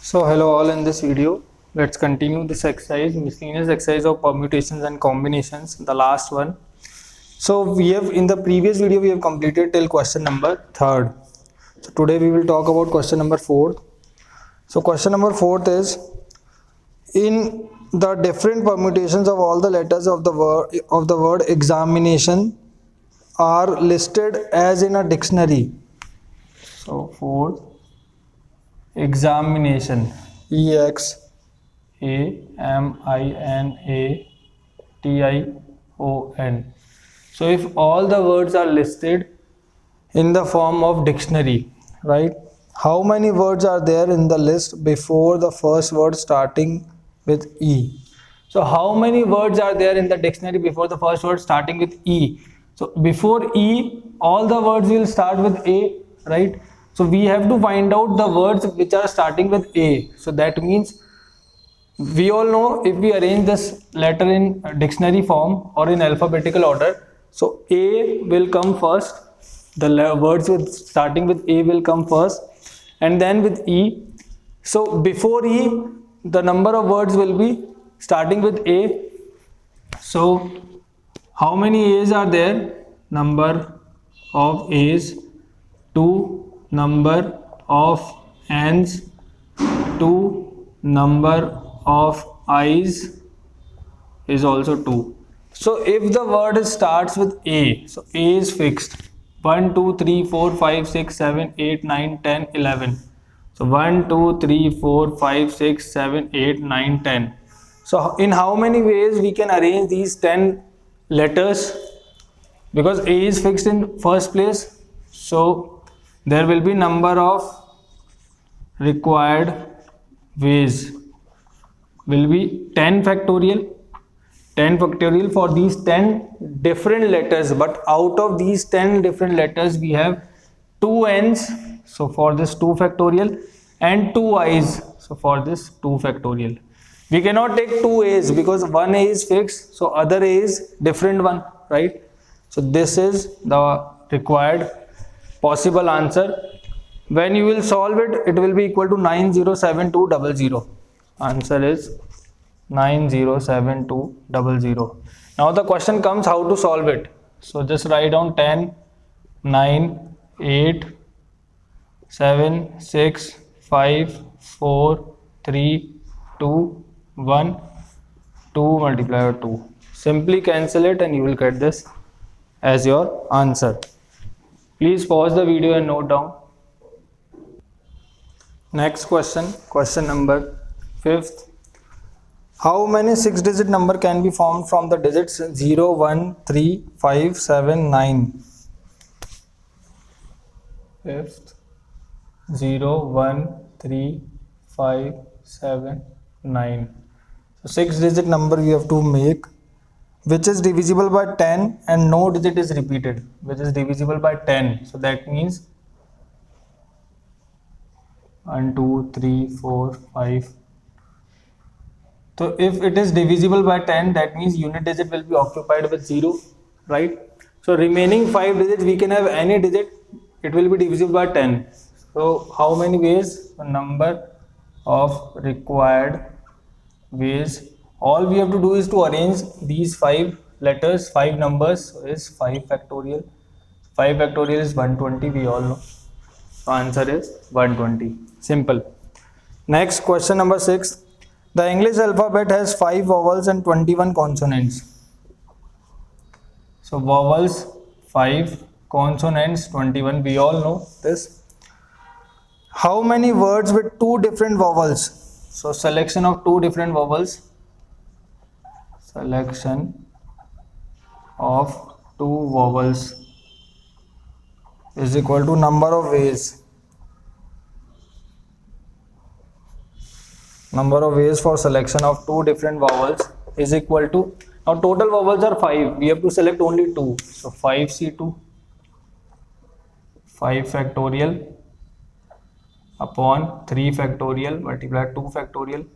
So hello all, in this video let's continue this exercise, miscellaneous exercise of permutations and combinations, the last one. So we have, in the previous video we have completed till question number 3rd. So today we will talk about question number 4th. So question number 4th is, in the different permutations of all the letters of the word examination are listed as in a dictionary. So 4th, examination, examination. So if all the words are listed in the form of dictionary, right, how many words are there in the list before the first word starting with E? So how many words are there in the dictionary before the first word starting with E? So before E, all the words will start with A, right? So we have to find out the words which are starting with A. So that means, we all know, if we arrange this letter in dictionary form or in alphabetical order, so A will come first, the words with starting with A will come first, and then with E. So before E, the number of words will be starting with A. So how many A's are there? Number of A's, 2. Number of N's, 2. Number of I's is also 2. So if the word starts with A, so A is fixed. 1, 2, 3, 4, 5, 6, 7, 8, 9, 10, 11. So 1, 2, 3, 4, 5, 6, 7, 8, 9, 10. So in how many ways we can arrange these 10 letters? Because A is fixed in first place, so there will be number of required ways will be 10 factorial. 10 factorial for these 10 different letters, but out of these 10 different letters we have 2 N's, so for this 2 factorial, and 2 I's, so for this 2 factorial. We cannot take 2 A's because one A is fixed, so other A is different one, right? So this is the required possible answer. When you will solve it, it will be equal to 907200. Answer is 907200. Now the question comes how to solve it. So just write down 10, 9, 8, 7, 6, 5, 4, 3, 2, 1, 2 multiplied by 2. Simply cancel it and you will get this as your answer. Please pause the video and note down. Next question, question number 5th. How many 6-digit number can be formed from the digits 0, 1, 3, 5, 7, 9? 5th, 0, 1, 3, 5, 7, 9. So 6-digit number we have to make, which is divisible by 10 and no digit is repeated, which is divisible by 10. So that means 1, 2, 3, 4, 5. So if it is divisible by 10, that means unit digit will be occupied with 0, right? So remaining 5 digits, we can have any digit, it will be divisible by 10. So how many ways? The number of required ways. All we have to do is to arrange these 5 letters, 5 numbers, so is 5 factorial. 5 factorial is 120, we all know. So answer is 120. Simple. Next, question number 6. The English alphabet has 5 vowels and 21 consonants. So vowels 5, consonants 21, we all know this. How many words with 2 different vowels? So selection of 2 different vowels. Selection of 2 vowels is equal to number of ways. Number of ways for selection of 2 different vowels is equal to, now total vowels are 5, we have to select only 2. So 5C2, 5 factorial upon 3 factorial multiplied 2 factorial.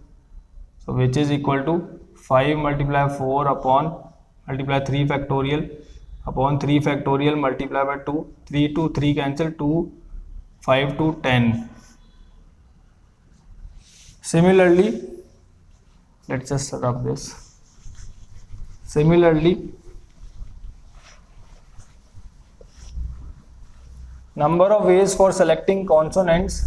So which is equal to 5 multiply 4 upon multiply 3 factorial upon 3 factorial multiply by 2. 3 to 3 cancel, 2, 5 to 10. Similarly, let's just rub this. Similarly, number of ways for selecting consonants.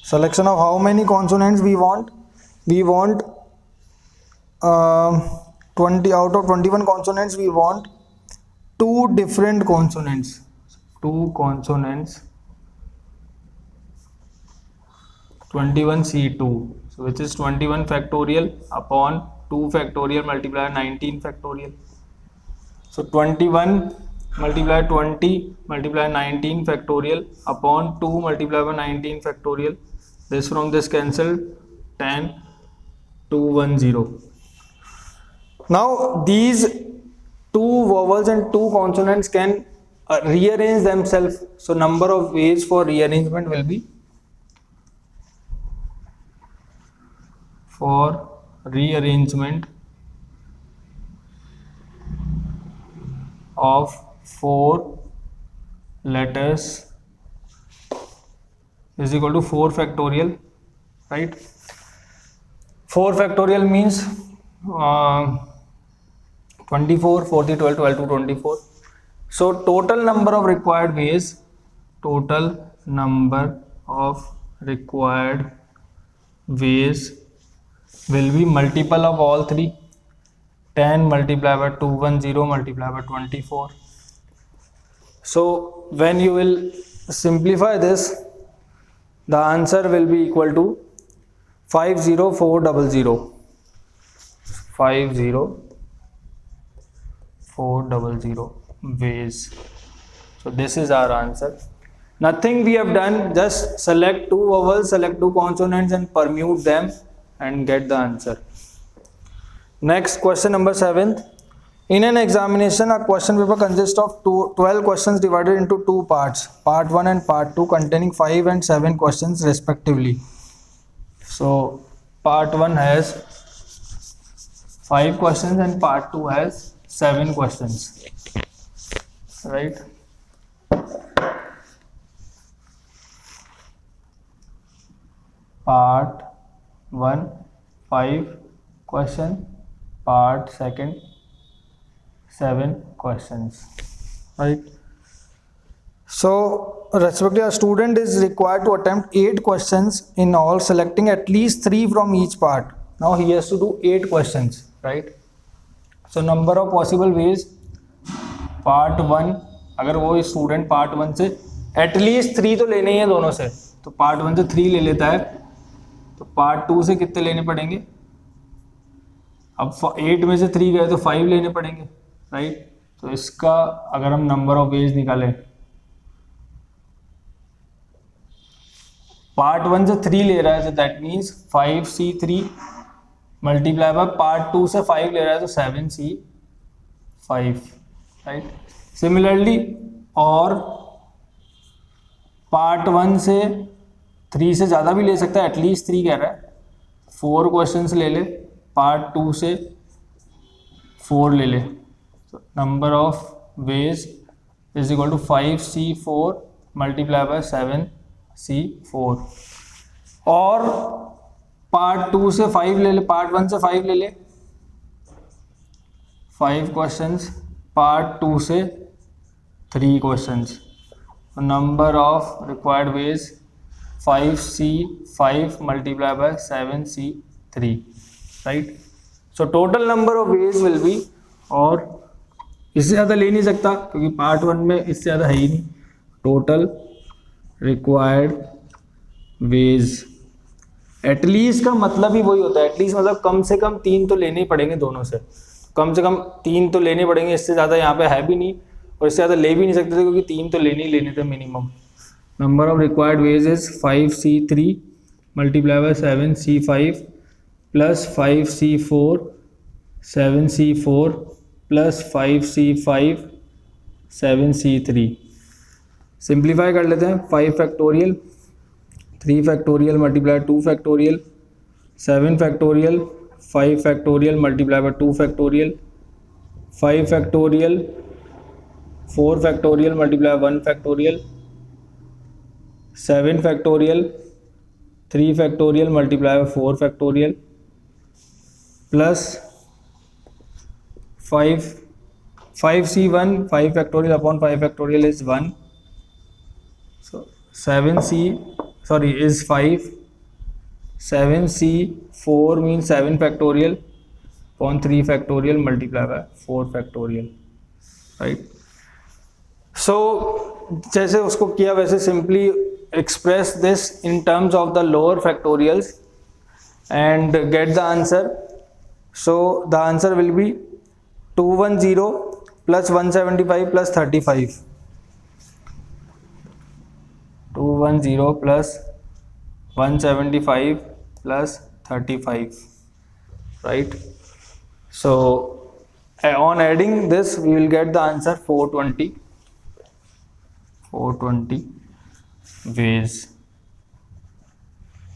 Selection of how many consonants we want? We want 20 out of 21 consonants. We want 2 different consonants. 2 consonants. 21C2. So which is 21 factorial upon 2 factorial multiplied 19 factorial. So 21 multiplied 20 multiplied 19 factorial upon 2 multiplied by 19 factorial. This from this cancelled, 10, 2, 1, 0. Now these 2 vowels and 2 consonants can rearrange themselves. So number of ways for rearrangement will be for rearrangement of 4 letters is equal to 4 factorial, right? 4 factorial means 24, 40, 12, 12 to 24. So total number of required ways, total number of required ways will be multiple of all 3. 10 multiplied by 210 multiplied by 24. So when you will simplify this, the answer will be equal to 50400. 50400 ways. So this is our answer. Nothing we have done, just select 2 vowels, select 2 consonants and permute them and get the answer. Next, question number 7. In an examination, a question paper consists of 12 questions divided into 2 parts, part 1 and part 2, containing 5 and 7 questions respectively. So part 1 has 5 questions and part 2 has 7 questions, right? Part 1 5 question, part 2 7 questions, right? So respectively, a student is required to attempt 8 questions in all, selecting at least 3 from each part. Now he has to do 8 questions, right? So number of possible ways, part 1, अगर वो student part 1 से at least 3 तो लेने ही है दोनों से, तो part 1 से 3 ले लेता है, तो पार्ट 2 से कितने लेने पड़ेंगे? अब 8 में से 3 गए तो 5 लेने पड़ेंगे, राइट? तो इसका अगर हम नंबर ऑफ वेज निकालें, पार्ट 1 से 3 ले रहा है तो that means 5C3 multiply by part 2 से 5 ले रहा है तो 7C5, राइट? सिमिलरली, और पार्ट 1 से 3 से ज़्यादा भी ले सकता है, एटलीस्ट 3 कह रहा है, 4 क्वेश्चंस ले ले, पार्ट 2 से 4 ले ले, तो number of ways is equal to 5C4 multiply by 7C4। और पार्ट 2 से 5 ले ले, पार्ट 1 से 5 ले ले, 5 क्वेश्चंस, पार्ट 2 से 3 questions, number of required ways 5C5 multiply by 7C3, right? So total number of ways will be, और इससे ज़्यादा ले नहीं सकता क्योंकि पार्ट 1 में इससे ज़्यादा है ही नहीं, टोटल रिक्वायर्ड वेज। एटलीस्ट का मतलब ही वही होता है, एटलीस्ट मतलब कम से कम 3 तो लेने ही पड़ेंगे दोनों से, कम से कम 3 तो लेने पड़ेंगे, इससे ज़्यादा यहाँ पे है भी नहीं और इससे ज़्यादा ले भी नहीं सकते थे क्योंकि 3 तो लेने ही लेने थे minimum. Number of required ways is 5C3 multiply by 7C5 plus 5C4 7C4 plus 5C5 7C3। Simplify कर लेते हैं, 5 factorial 3 factorial multiply 2 factorial 7 factorial 5 factorial multiply by 2 factorial 5 factorial 4 factorial multiply 1 factorial 7 factorial 3 factorial multiplied by 4 factorial plus 5c1 5 factorial upon 5 factorial is 1. So 7c is 5. 7c4 means 7 factorial upon 3 factorial multiplied by 4 factorial, right? So जैसे उसको किया वैसे simply express this in terms of the lower factorials and get the answer. So the answer will be 210 plus 175 plus 35. 210 plus 175 plus 35, right? So on adding this we will get the answer 420 ways.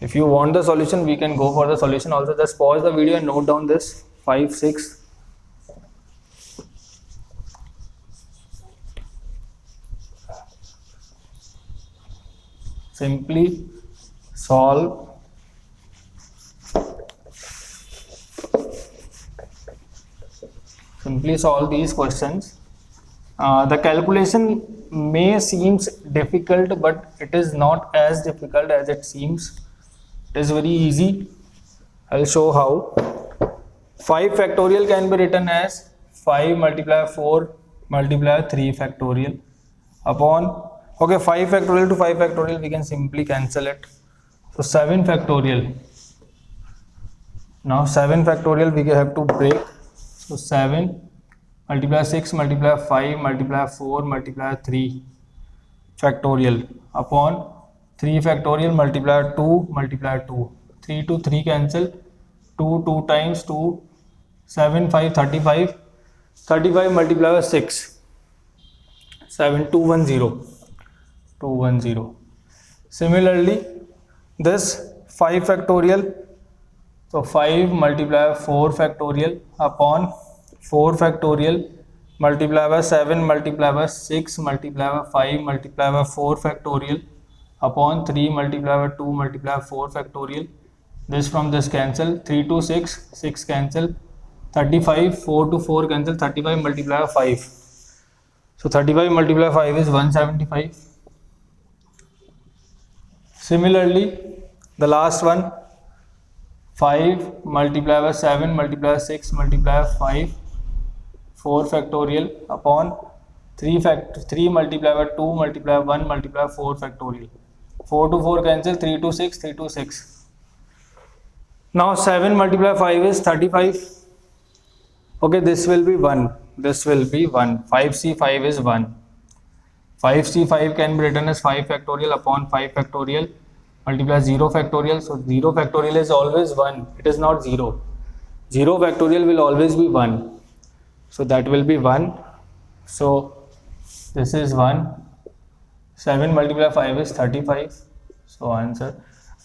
If you want the solution we can go for the solution also. Just pause the video and note down this 5 6. Simply solve these questions. The calculation may seems difficult, but it is not as difficult as it seems. It is very easy. I'll show how. 5 factorial can be written as 5 multiplied by 4 multiplied by 3 factorial upon, okay, 5 factorial to 5 factorial we can simply cancel it. So 7 factorial. Now 7 factorial we have to break. So 7 multiply 6 multiply 5 multiply 4 multiply 3 factorial upon 3 factorial multiply 2 multiply 2. 3 to 3 cancel. 2 times 2 7 5 35. 35 multiply by 6 7 210. Similarly this 5 factorial. So 5 multiply by 4 factorial upon 4 factorial multiply by 7 multiply by 6 multiply by 5 multiply by 4 factorial upon 3 multiply by 2 multiply by 4 factorial. This from this cancel. 3 to 6 cancel. 35 4 to 4 cancel. 35 multiply by 5. So 35 multiply by 5 is 175. Similarly the last one, 5 multiply by 7 multiply by 6 multiply by 5 4 factorial upon 3 multiply by 2 multiply by 1 multiply by 4 factorial. 4 to 4 cancel. 3 to 6 3 to 6. Now 7 multiply by 5 is 35. Okay, this will be 1. 5c5 is 1. 5c5 can be written as 5 factorial upon 5 factorial multiply 0 factorial. So 0 factorial is always 1. It is not 0. 0 factorial will always be 1. So that will be 1. So this is 1. 7 multiply 5 is 35. So answer.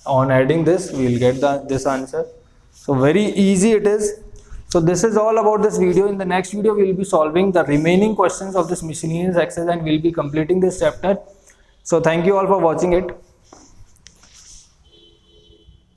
On adding this we will get this answer. So very easy it is. So this is all about this video. In the next video we will be solving the remaining questions of this miscellaneous exercise and we will be completing this chapter. So thank you all for watching it.